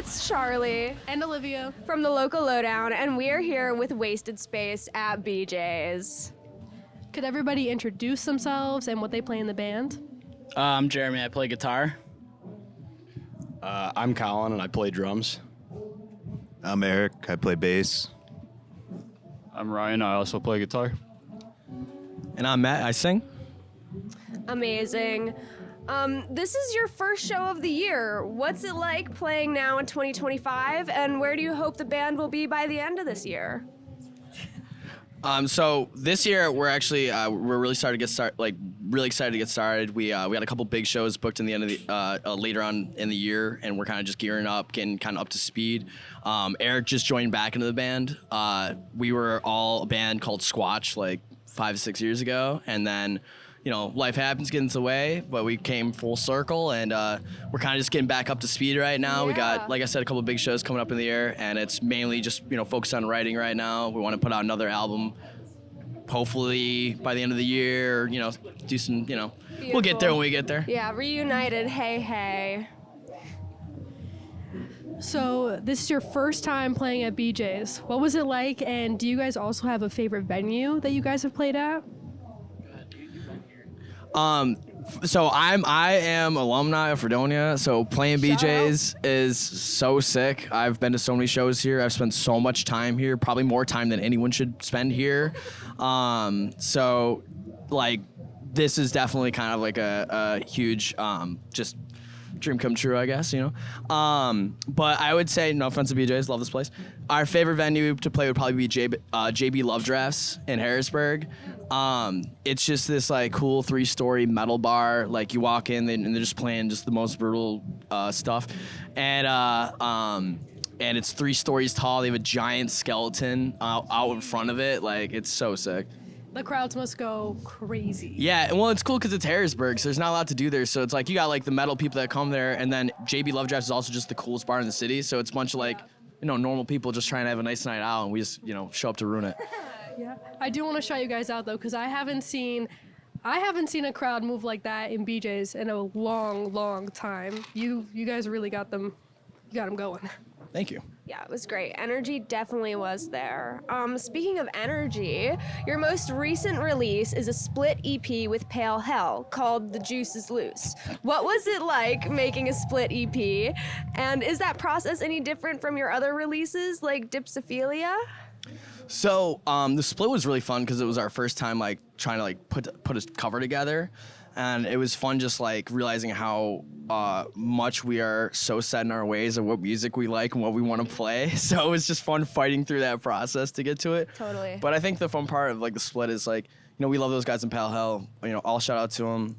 it's Charlie And Olivia. from the local lowdown, and we are here with Wasted Space at BJ's. Could everybody introduce themselves and what they play in the band? I'm Jeremy. I play guitar. I'm Colin, and I play drums. I'm Eric. I play bass. I'm Ryan. I also play guitar. And I'm Matt. I sing. Amazing. This is your first show of the year. What's it like playing now in 2025, and where do you hope the band will be by the end of this year? So this year we're actually we're really excited to get started. We had a couple big shows booked in the end of the later on in the year, and we're kind of just gearing up, getting kind of up to speed. Eric just joined back into the band. We were all a band called Squatch like 5-6 years ago, and then life happens, gets in the way, but we came full circle, and we're kind of just getting back up to speed right now. Yeah. We got, like I said, a couple of big shows coming up in the year, and it's mainly just focused on writing right now. We want to put out another album, hopefully by the end of the year. Do some, we'll get there when we get there. Yeah, reunited, hey, hey. So this is your first time playing at BJ's. What was it like, and do you guys also have a favorite venue that you guys have played at? So I am alumni of Fredonia, so playing BJ's is so sick. I've been to so many shows here. I've spent so much time here, probably more time than anyone should spend here. So like this is definitely kind of like a huge just dream come true, I guess, But I would say, no offense to BJ's, love this place. Our favorite venue to play would probably be JB Love Drafts in Harrisburg. It's just this like cool 3-story metal bar. Like you walk in and they're just playing just the most brutal stuff, and it's 3 stories tall. They have a giant skeleton out in front of it. Like it's so sick. The crowds must go crazy. Yeah, well, it's cool because it's Harrisburg, so there's not a lot to do there. So it's like you got like the metal people that come there, and then JB Love Drafts is also just the coolest bar in the city. So it's a bunch of like, normal people just trying to have a nice night out, and we just, show up to ruin it. Yeah. I do want to shout you guys out though, because I haven't seen a crowd move like that in BJ's in a long time. You guys really got them going. Thank you. Yeah, it was great. Energy definitely was there. Speaking of energy, your most recent release is a split EP with Pale Hell called The Juice is Loose. What was it like making a split EP? And is that process any different from your other releases like Dipsophilia? So the split was really fun because it was our first time like trying to like put a cover together, and it was fun just like realizing how much we are so set in our ways of what music we like and what we want to play. So it was just fun fighting through that process to get to it. Totally. But I think the fun part of like the split is like we love those guys in Pale Hell. All shout out to them.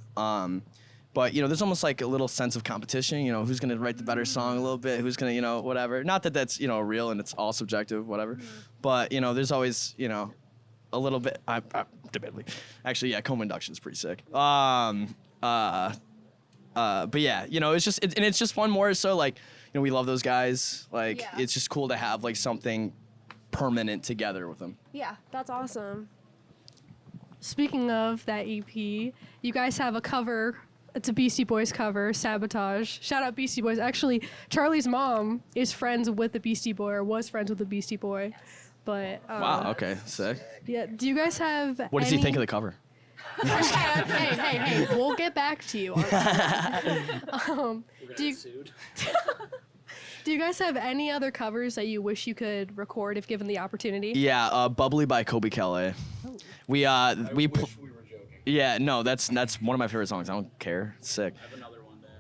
But there's almost like a little sense of competition. Who's gonna write the better song a little bit? Who's gonna whatever. Not that that's real and it's all subjective, whatever. Mm-hmm. But there's always a little bit. Debatably, actually, yeah, comb induction is pretty sick. But yeah, it's just fun more so like we love those guys. Like It's just cool to have like something permanent together with them. Yeah, that's awesome. Speaking of that EP, you guys have a cover. It's a Beastie Boys cover, Sabotage. Shout out Beastie Boys. Actually, Charlie's mom is friends with the Beastie Boy, or was friends with the Beastie Boy. But Wow, okay, sick. Yeah, do you guys have What does he think of the cover? Hey, we'll get back to you on that. Do you guys have any other covers that you wish you could record if given the opportunity? Yeah, Bubbly by Kobe Kelly. Oh. We wish we were joking. Yeah, no, that's one of my favorite songs. I don't care. It's sick. I have another one to add.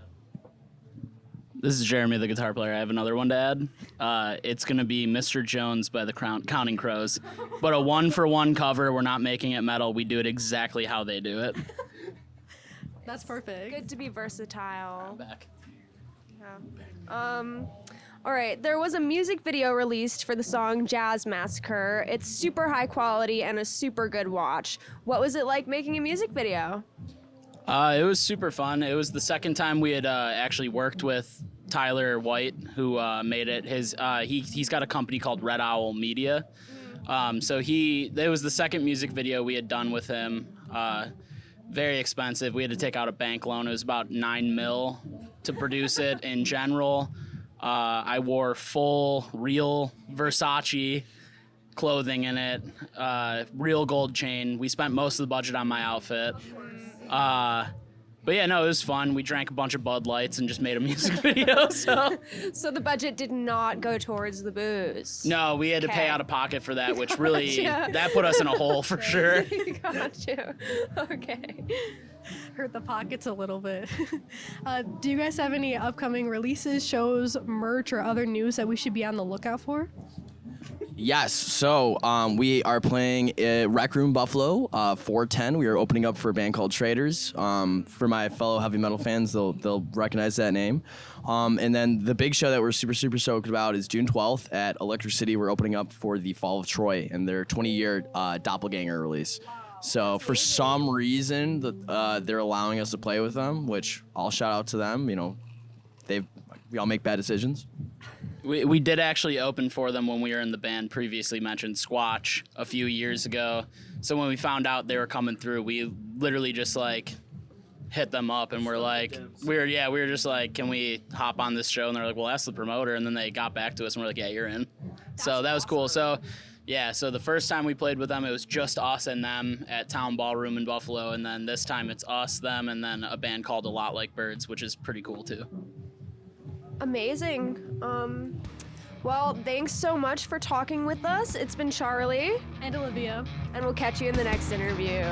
This is Jeremy, the guitar player. I have another one to add. It's going to be Mr. Jones by the Counting Crows. But a 1-for-1 cover. We're not making it metal. We do it exactly how they do it. That's perfect. Good to be versatile. I'm back. Yeah. All right, there was a music video released for the song Jazz Massacre. It's super high quality and a super good watch. What was it like making a music video? It was super fun. It was the second time we had actually worked with Tyler White, who made it. He's got a company called Red Owl Media. So it was the second music video we had done with him. Very expensive. We had to take out a bank loan. It was about $9 million to produce it in general. I wore full real Versace clothing in it, real gold chain. We spent most of the budget on my outfit. But yeah, no, it was fun. We drank a bunch of Bud Lights and just made a music video. So the budget did not go towards the booze. No, we had to pay Okay. out of pocket for that, which really Gotcha. that put us in a hole for sure. Got you. Okay. Hurt the pockets a little bit. Do you guys have any upcoming releases, shows, merch, or other news that we should be on the lookout for? Yes. So we are playing Rec Room Buffalo 410. We are opening up for a band called Traders. For my fellow heavy metal fans, they'll recognize that name. And then the big show that we're super stoked about is June 12th at Electric City. We're opening up for the Fall of Troy and their 20-year Doppelganger release. So for some reason, they're allowing us to play with them, which I'll shout out to them. You know, we all make bad decisions. We did actually open for them when we were in the band previously mentioned Squatch a few years ago. So when we found out they were coming through, we literally just like hit them up and we were just like, can we hop on this show? And they're like, well, ask the promoter. And then they got back to us and we're like, yeah, you're in. So that was cool. So yeah, so the first time we played with them, it was just us and them at Town Ballroom in Buffalo. And then this time it's us, them, and then a band called A Lot Like Birds, which is pretty cool too. Amazing. Well, thanks so much for talking with us. It's been Charlie, And Olivia. and we'll catch you in the next interview.